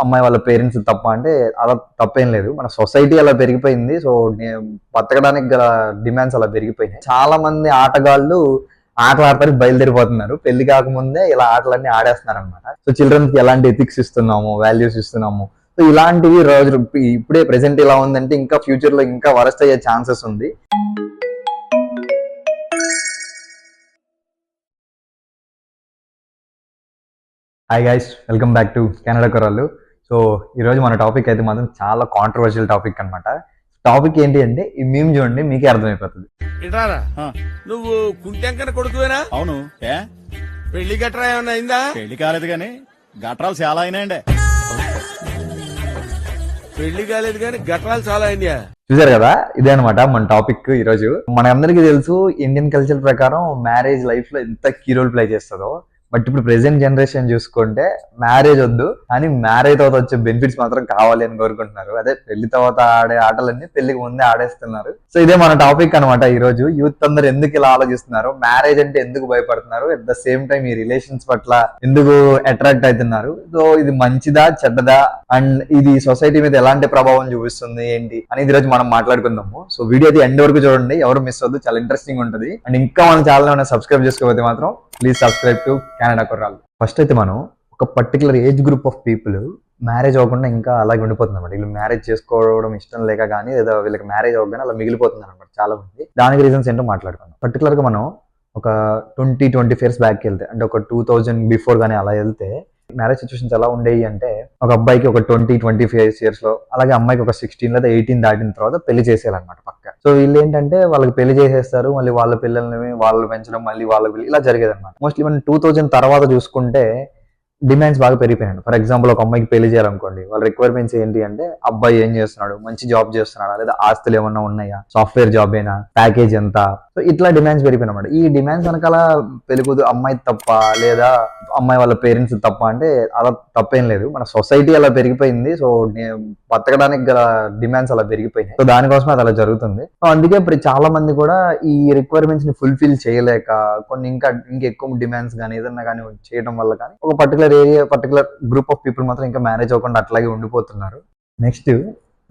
అమ్మాయి వాళ్ళ పేరెంట్స్ తప్ప అంటే అలా తప్పేం లేదు. మన సొసైటీ అలా పెరిగిపోయింది. సో బతకడానికి గల డిమాండ్స్ అలా పెరిగిపోయినాయి. చాలా మంది ఆటగాళ్ళు ఆటలు ఆడతానికి బయలుదేరిపోతున్నారు. పెళ్లి కాకముందే ఇలా ఆటలన్నీ ఆడేస్తున్నారు అనమాట. సో చిల్డ్రన్స్ కి ఎలాంటి ఎథిక్స్ ఇస్తున్నాము, వాల్యూస్ ఇస్తున్నాము. సో ఇలాంటివి రోజు ఇప్పుడే ప్రెసెంట్ ఇలా ఉందంటే ఇంకా ఫ్యూచర్ లో ఇంకా వరస్ట్ అయ్యే ఛాన్సెస్ ఉంది. Hi guys, welcome back to Canada కుర్రాళ్ళు. సో ఈరోజు మన టాపిక్ అయితే మాత్రం చాలా కాంట్రవర్షియల్ టాపిక్ అనమాట. టాపిక్ ఏంటి అంటే ఈ మీమ్ చూడండి మీకే అర్థమైపోతుంది. నువ్వు కుంటెంకన కొడుకువేనా? అవును. ఏ పెళ్లి గట్రా ఏమన్నా అయిందా? పెళ్లి కాలేదు గాని గట్రాలు చాలా అయినాయండి. పెళ్లి కాలేదు గాని గట్రాలు చాలా అయినాయా? చూసారు కదా, ఇదే అనమాట మన టాపిక్ ఈరోజు. మన అందరికీ తెలుసు ఇండియన్ కల్చర్ ప్రకారం మ్యారేజ్ లైఫ్ లో ఎంత కీ రోల్ ప్లే చేస్తుందో. బట్ ఇప్పుడు ప్రెసెంట్ జనరేషన్ చూసుకుంటే మ్యారేజ్ వద్దు కానీ మ్యారేజ్ తర్వాత వచ్చే బెనిఫిట్స్ మాత్రం కావాలి అని కోరుకుంటున్నారు. అదే పెళ్లి తర్వాత ఆడే ఆటలన్నీ పెళ్లికి ముందే ఆడేస్తున్నారు. సో ఇదే మన టాపిక్ అనమాట ఈ రోజు. యూత్ అందరు ఎందుకు ఇలా ఆలోచిస్తున్నారు, మ్యారేజ్ అంటే ఎందుకు భయపడుతున్నారు, అట్ ద సేమ్ టైం ఈ రిలేషన్స్ పట్ల ఎందుకు అట్రాక్ట్ అవుతున్నారు, సో ఇది మంచిదా చెడ్డదా, అండ్ ఇది సొసైటీ మీద ఎలాంటి ప్రభావం చూపిస్తుంది ఏంటి అనేది ఈ రోజు మనం మాట్లాడుకుందాము. సో వీడియో అది ఎండ్ వరకు చూడండి, ఎవరు మిస్ అవ్వద్దు, చాలా ఇంట్రెస్టింగ్ ఉంటుంది. అండ్ ఇంకా మన ఛానల్ ఏమైనా సబ్స్క్రైబ్ చేసుకోకపోతే మాత్రం ప్లీజ్ సబ్స్క్రైబ్ టు కెనడా కుర్రాళ్ళు. ఫస్ట్ అయితే మనం ఒక particular age group of people marriage అవ్వకుండా ఇంకా అలాగే ఉండిపోతుంది అనమాట. వీళ్ళు మ్యారేజ్ చేసుకోవడం ఇష్టం లేక కానీ లేదా వీళ్ళకి మ్యారేజ్ అవ్వగానే అలా మిగిలిపోతున్నారు అనమాట చాలా మంది. దానికి రీజన్స్ ఏంటో మాట్లాడుకుందాం. పర్టికులర్ గా మనం ఒక 20-25 ఇయర్స్ బ్యాక్ వెళ్తే, అంటే ఒక 2000 బిఫోర్ గానీ అలా వెళ్తే మ్యారేజ్ సిచ్యువేషన్స్ ఎలా ఉండేవి అంటే ఒక అబ్బాయికి ఒక 20-25 ఇయర్స్ లో, అలాగే అమ్మాయికి ఒక 16 లేదా 18 దాటిన తర్వాత పెళ్లి చేసేయాలన్నమాట పక్క. సో వీళ్ళు ఏంటంటే వాళ్ళకి పెళ్లి చేసేస్తారు, మళ్ళీ వాళ్ళ పిల్లల్ని వాళ్ళు పెంచడం, మళ్ళీ వాళ్ళకి ఇలా జరిగేది అనమాట. మోస్ట్లీ మనం 2000 తర్వాత చూసుకుంటే డిమాండ్స్ బాగా పెరిగిపోయాయి. ఫర్ ఎగ్జాంపుల్ ఒక అమ్మాయికి పెళ్లి చేయాలనుకోండి, వాళ్ళ రిక్వైర్మెంట్స్ ఏంటి అంటే అబ్బాయి ఏం చేస్తున్నాడు, మంచి జాబ్ చేస్తున్నాడా, లేదా ఆస్తులు ఏమన్నా ఉన్నాయా, సాఫ్ట్వేర్ జాబ్ అయినా, ప్యాకేజ్ ఎంత, సో ఇట్లా డిమాండ్స్ పెరిగిపోయిన అనమాట. ఈ డిమాండ్స్ వెనకాల పెళ్ళికూతురు అమ్మాయి తప్ప లేదా అమ్మాయి వాళ్ళ పేరెంట్స్ తప్ప అంటే అలా తప్పేం లేదు. మన సొసైటీ అలా పెరిగిపోయింది. సో బతకడానికి గల డిమాండ్స్ అలా పెరిగిపోయినాయి. సో దానికోసమే అది అలా జరుగుతుంది. సో అందుకే ఇప్పుడు చాలా మంది కూడా ఈ రిక్వైర్మెంట్స్ ని ఫుల్ఫిల్ చేయలేక కొన్ని ఇంకా ఎక్కువ డిమాండ్స్ కానీ ఏదన్నా కానీ చేయడం వల్ల కానీ ఒక particular area, particular group of people మాత్రం ఇంకా మ్యారేజ్ అవ్వకుండా అట్లాగే ఉండిపోతున్నారు. నెక్స్ట్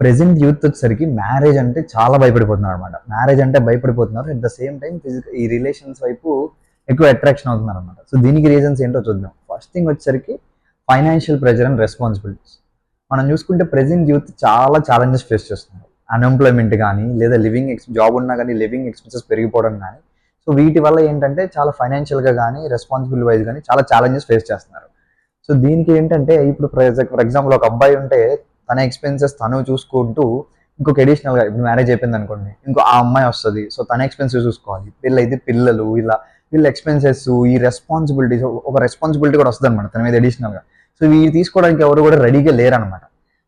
ప్రెసెంట్ యూత్ వచ్చేసరికి మ్యారేజ్ అంటే చాలా భయపడిపోతున్నారు అనమాట. మ్యారేజ్ అంటే భయపడిపోతున్నారు, అట్ ద సేమ్ టైం ఈ రిలేషన్స్ వైపు ఎక్కువ అట్రాక్షన్ అవుతున్నారు అనమాట. సో దీనికి రీజన్స్ ఏంటో చూద్దాం. ఫస్ట్ థింగ్ వచ్చేసరికి ఫైనాన్షియల్ ప్రెజర్ అండ్ రెస్పాన్సిబిలిటీస్. మనం చూసుకుంటే ప్రెసెంట్ యూత్ చాలా ఛాలెంజెస్ ఫేస్ చేస్తున్నారు. అన్ఎంప్లాయ్మెంట్ కానీ లేదా జాబ్ ఉన్నా కానీ లివింగ్ ఎక్స్పెన్సెస్ పెరిగిపోవడం కానీ. సో వీటి వల్ల ఏంటంటే చాలా ఫైనాన్షియల్గా కానీ రెస్పాన్సిబుల్ వైజ్ కానీ చాలా ఛాలెంజెస్ ఫేస్ చేస్తున్నారు. సో దీనికి ఏంటంటే ఇప్పుడు ఫర్ ఎగ్జాంపుల్ ఒక అబ్బాయి ఉంటే తన ఎక్స్పెన్సెస్ తను చూసుకుంటూ ఇంకొక అడిషనల్గా ఇప్పుడు మ్యారేజ్ అయిపోయింది అనుకోండి, ఇంకో ఆ అమ్మాయి వస్తుంది, సో తన ఎక్స్పెన్సెస్ చూసుకోవాలి, వీళ్ళైతే పిల్లలు, వీళ్ళ ఎక్స్పెన్సెస్, ఈ రెస్పాన్సిబిలిటీస్, ఒక రెస్పాన్సిబిలిటీ కూడా వస్తుంది అనమాట తన మీద అడిషనల్గా. సో ఇవి తీసుకోవడానికి ఎవరు కూడా రెడీగా లేరనమాట.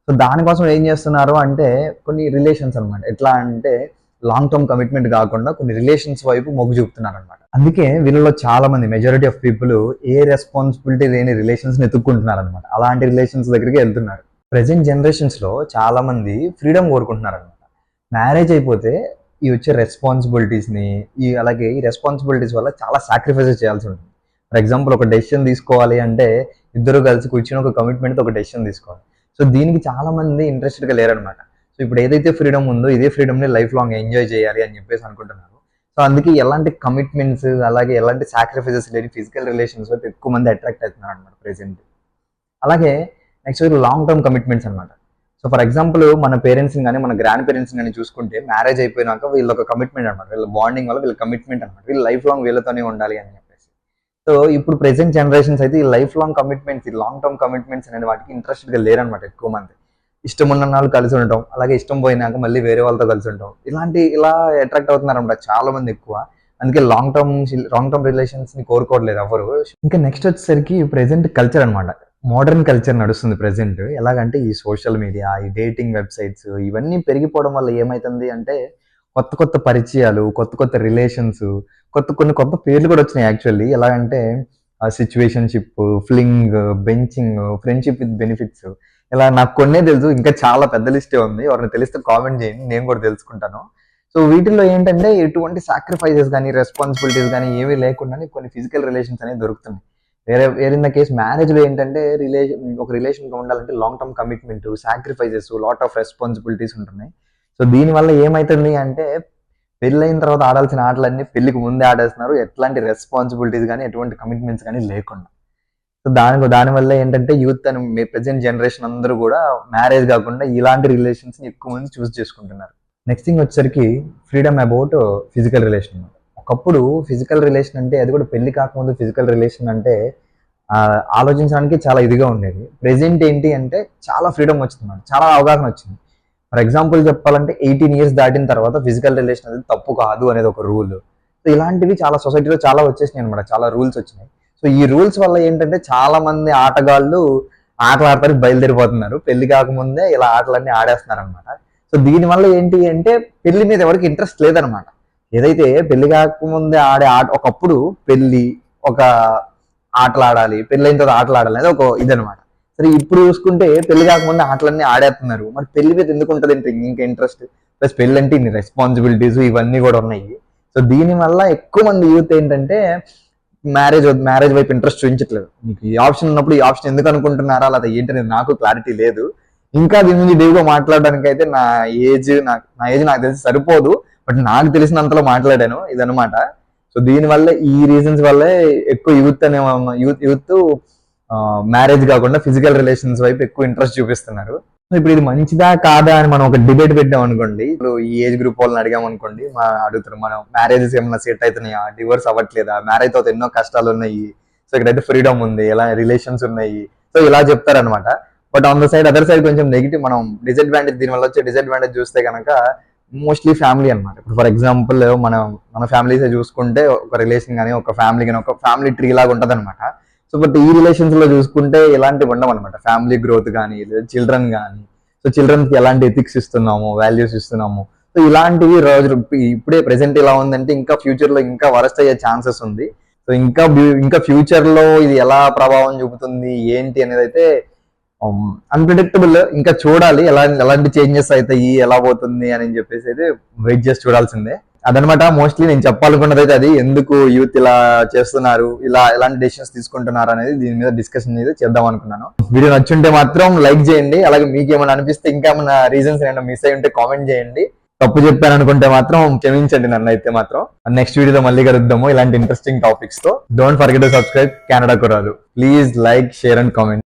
సో దానికోసం ఏం చేస్తున్నారు అంటే కొన్ని రిలేషన్స్ అనమాట. ఎట్లా అంటే లాంగ్ టర్మ్ కమిట్మెంట్ కాకుండా కొన్ని రిలేషన్స్ వైపు మొగ్గు చూపుతున్నారు అనమాట. అందుకే వీళ్ళలో చాలా మంది majority of people A responsibility లేని రిలేషన్స్ ని ఎత్తుక్కుంటున్నారు అనమాట. అలాంటి రిలేషన్స్ దగ్గరికి వెళ్తున్నారు. ప్రెసెంట్ జనరేషన్స్ లో చాలా మంది ఫ్రీడమ్ కోరుకుంటున్నారు అనమాట. మ్యారేజ్ అయిపోతే ఈ వచ్చే రెస్పాన్సిబిలిటీస్ ని అలాగే ఈ రెస్పాన్సిబిలిటీస్ వల్ల చాలా సాక్రిఫైసెస్ చేయాల్సి ఉంటుంది. ఫర్ ఎగ్జాంపుల్ ఒక డెసిషన్ తీసుకోవాలి అంటే ఇద్దరు కలిసి కూర్చొని ఒక కమిట్మెంట్ ఒక డెసిషన్ తీసుకోవాలి. సో దీనికి చాలా మంది ఇంట్రెస్టెడ్ గా లేరనమాట. సో ఇప్పుడు ఏదైతే ఫ్రీడమ్ ఉందో ఇదే ఫ్రీడమ్ ని లైఫ్ లాంగ్ ఎంజాయ్ చేయాలి అని చెప్పేసి అనుకుంటున్నారు. సో అందుకే ఎలాంటి కమిట్మెంట్స్ అలాగే ఎలాంటి సాక్రిఫైసెస్ లేని ఫిజికల్ రిలేషన్స్ వైపు ఎక్కువ మంది అట్రాక్ట్ అవుతున్నారు అనమాట ప్రెసెంట్. అలాగే నెక్స్ట్ లాంగ్ టర్మ్ కమిట్మెంట్స్ అనమాట. సో ఫర్ ఎగ్జాంపుల్ మన పేరెంట్స్ కానీ మన గ్రాండ్ పేరెంట్స్ కానీ చూసుకుంటే మ్యారేజ్ అయిపోయినాక వీళ్ళ ఒక కమిట్మెంట్ అనమాట, వీళ్ళ బాండింగ్ వల్ల వీళ్ళ కమిట్మెంట్ అనమాట, వీళ్ళు లైఫ్ లాంగ్ వీళ్ళతోనే ఉండాలి అని చెప్పేసి. సో ఇప్పుడు ప్రెసెంట్ జనరేషన్స్ అయితే ఈ లైఫ్ లాంగ్ కమిట్మెంట్స్, ఈ లాంగ్ టర్మ్ కమిట్మెంట్స్ అనేది వాటికి ఇంట్రెస్టెడ్ గా లేరనమాట. ఎక్కువ మంది ఇష్టం ఉన్న వాళ్ళు కలిసి ఉండటం, అలాగే ఇష్టం పోయినాక మళ్ళీ వేరే వాళ్ళతో కలిసి ఉండటం, ఇలా అట్రాక్ట్ అవుతున్నారు అనమాట చాలా మంది ఎక్కువ. అందుకే లాంగ్ టర్మ్ రిలేషన్స్ ని కోరుకోవట్లేదు ఎవరు. ఇంకా నెక్స్ట్ వచ్చేసరికి ప్రెసెంట్ కల్చర్ అనమాట. మోడర్న్ కల్చర్ నడుస్తుంది ప్రెసెంట్. ఎలాగంటే ఈ సోషల్ మీడియా, ఈ డేటింగ్ వెబ్సైట్స్ ఇవన్నీ పెరిగిపోవడం వల్ల ఏమైతుంది అంటే కొత్త కొత్త పరిచయాలు, కొత్త కొత్త రిలేషన్స్, కొన్ని కొత్త పేర్లు కూడా వచ్చినాయి యాక్చువల్లీ. ఎలాగంటే situationship, fling, benching, friendship with benefits, ఇలా నాకు కొన్నే తెలుసు, ఇంకా చాలా పెద్ద లిస్టే ఉంది. ఎవరైనా తెలిస్తే కామెంట్ చేయండి, నేను కూడా తెలుసుకుంటాను. సో వీటిల్లో ఏంటంటే ఎటువంటి సాక్రిఫైసెస్ కానీ రెస్పాన్సిబిలిటీస్ కానీ ఏమీ లేకుండానే కొన్ని ఫిజికల్ రిలేషన్స్ అనేవి దొరుకుతున్నాయి. వేరే ఇన్ ద కేస్ మ్యారేజ్ లో ఏంటంటే ఒక రిలేషన్ ఉండాలంటే long term commitment, sacrifices, lot of responsibilities ఉంటున్నాయి. సో దీనివల్ల ఏమైతుంది అంటే పెళ్ళైన తర్వాత ఆడాల్సిన ఆటలన్నీ పెళ్లికి ముందే ఆడేస్తున్నారు, ఎట్లాంటి రెస్పాన్సిబిలిటీస్ కానీ ఎటువంటి కమిట్మెంట్స్ కానీ లేకుండా. సో దానివల్ల ఏంటంటే యూత్ అని ప్రెసెంట్ జనరేషన్ అందరూ కూడా మ్యారేజ్ కాకుండా ఇలాంటి రిలేషన్స్ ని ఎక్కువ మంది చూస్ చేసుకుంటున్నారు. నెక్స్ట్ థింగ్ వచ్చేసరికి ఫ్రీడమ్ అబౌట్ ఫిజికల్ రిలేషన్. ఒకప్పుడు ఫిజికల్ రిలేషన్ అంటే, అది కూడా పెళ్లి కాకముందు ఫిజికల్ రిలేషన్ అంటే ఆలోచించడానికి చాలా ఇదిగా ఉండేది. ప్రెసెంట్ ఏంటి అంటే చాలా ఫ్రీడమ్ వచ్చింది, చాలా అవగాహన వచ్చింది. ఫర్ ఎగ్జాంపుల్ చెప్పాలంటే 18 years దాటిన తర్వాత ఫిజికల్ రిలేషన్ అనేది తప్పు కాదు అనేది ఒక రూల్. సో ఇలాంటివి చాలా సొసైటీలో చాలా వచ్చేసినాయి అనమాట, చాలా రూల్స్ వచ్చినాయి. సో ఈ రూల్స్ వల్ల ఏంటంటే చాలా మంది ఆటగాళ్ళు ఆటలు ఆడతానికి బయలుదేరిపోతున్నారు, పెళ్లి కాకముందే ఇలా ఆటలన్నీ ఆడేస్తున్నారు అనమాట. సో దీనివల్ల ఏంటి అంటే పెళ్లి మీద ఎవరికి ఇంట్రెస్ట్ లేదనమాట. ఏదైతే పెళ్లి కాకముందే ఆడే ఆట, ఒకప్పుడు పెళ్లి ఒక ఆటలు ఆడాలి, పెళ్ళైన తర్వాత ఆటలు ఆడాలి అనేది ఒక ఇదనమాట. సరే ఇప్పుడు చూసుకుంటే పెళ్లి కాకముందే ఆటలన్నీ ఆడేస్తున్నారు, మరి పెళ్లి మీద ఎందుకు ఉంటుంది అంటే ఇంకా ఇంట్రెస్ట్. ప్లస్ పెళ్లి అంటే ఇన్ని రెస్పాన్సిబిలిటీస్ ఇవన్నీ కూడా ఉన్నాయి. సో దీనివల్ల ఎక్కువ మంది యూత్ ఏంటంటే మ్యారేజ్ వైపు ఇంట్రెస్ట్ చూపించట్లేదు. మీకు ఈ ఆప్షన్ ఉన్నప్పుడు ఈ ఆప్షన్ ఎందుకు అనుకుంటున్నారా లేదా ఏంటనేది నాకు క్లారిటీ లేదు. ఇంకా దీని నుంచి డీప్గా మాట్లాడడానికి అయితే నా ఏజ్ నాకు తెలిసి సరిపోదు, బట్ నాకు తెలిసినంతలో మాట్లాడాను ఇదనమాట. సో దీనివల్ల ఈ రీజన్స్ వల్లే ఎక్కువ యూత్ మ్యారేజ్ కాకుండా ఫిజికల్ రిలేషన్స్ వైపు ఎక్కువ ఇంట్రెస్ట్ చూపిస్తున్నారు. సో ఇప్పుడు ఇది మంచిదా కాదా అని మనం ఒక డిబేట్ పెట్టాం అనుకోండి, ఇప్పుడు ఈ ఏజ్ గ్రూప్ వాళ్ళని అడిగాం అనుకోండి, అడుగుతారు మనం మ్యారేజెస్ ఏమైనా సెట్ అవుతున్నాయా, డివోర్స్ అవ్వట్లేదా, మ్యారేజ్ తర్వాత ఎన్నో కష్టాలు ఉన్నాయి, సో ఇక్కడైతే ఫ్రీడమ్ ఉంది, ఎలా రిలేషన్స్ ఉన్నాయి, సో ఇలా చెప్తారనమాట. But on the side other side కొంచెం నెగిటివ్, మనం డిసడ్వాంటేజ్, దీనివల్ల వచ్చే డిసడ్వాంటేజ్ చూస్తే కనుక మోస్ట్లీ ఫ్యామిలీ అనమాట. ఇప్పుడు ఫర్ ఎగ్జాంపుల్ మన ఫ్యామిలీస్ చూసుకుంటే ఒక రిలేషన్ కానీ ఒక ఫ్యామిలీ కానీ ఒక ఫ్యామిలీ ట్రీ లాగా ఉంటుంది అనమాట. సో బట్ ఈ రిలేషన్స్ లో చూసుకుంటే ఇలాంటివి ఉండవు అనమాట. ఫ్యామిలీ గ్రోత్ కానీ, చిల్డ్రన్ కానీ, సో చిల్డ్రన్ కి ఎలాంటి ఎథిక్స్ ఇస్తున్నాము, వాల్యూస్ ఇస్తున్నాము, సో ఇలాంటివి ఇప్పుడే ప్రెసెంట్ ఇలా ఉందంటే ఇంకా ఫ్యూచర్ లో ఇంకా వరస్ట్ అయ్యే ఛాన్సెస్ ఉంది. సో ఇంకా ఫ్యూచర్ లో ఇది ఎలా ప్రభావం చూపుతుంది ఏంటి అనేది అయితే అన్ప్రిడిక్టబుల్. ఇంకా చూడాలి ఎలాంటి చేంజెస్ అవుతాయి, ఎలా పోతుంది అని చెప్పేసి అయితే వెయిట్ చేసి చూడాల్సిందే. అదనమాట మోస్ట్లీ నేను చెప్పాలనుకున్నది అయితే అది, ఎందుకు యూత్ ఇలా చేస్తున్నారు, ఎలాంటి డెసిషన్స్ తీసుకుంటున్నారు అనేది దీని మీద డిస్కషన్ అయితే చేద్దాం అనుకున్నాను. వీడియో నచ్చుంటే మాత్రం లైక్ చేయండి, అలాగే మీకు ఏమైనా అనిపిస్తే ఇంకా ఏమైనా రీజన్స్ ఏమైనా మిస్ అయి ఉంటే కామెంట్ చేయండి. తప్పు చెప్పాను అనుకుంటే మాత్రం క్షమించండి నన్ను అయితే మాత్రం. నెక్స్ట్ వీడియోలో మళ్ళీ కలుద్దాము ఇలాంటి ఇంట్రెస్టింగ్ టాపిక్స్ తో. Don't forget to subscribe Canada కుర్రాలు. Please like, share and comment.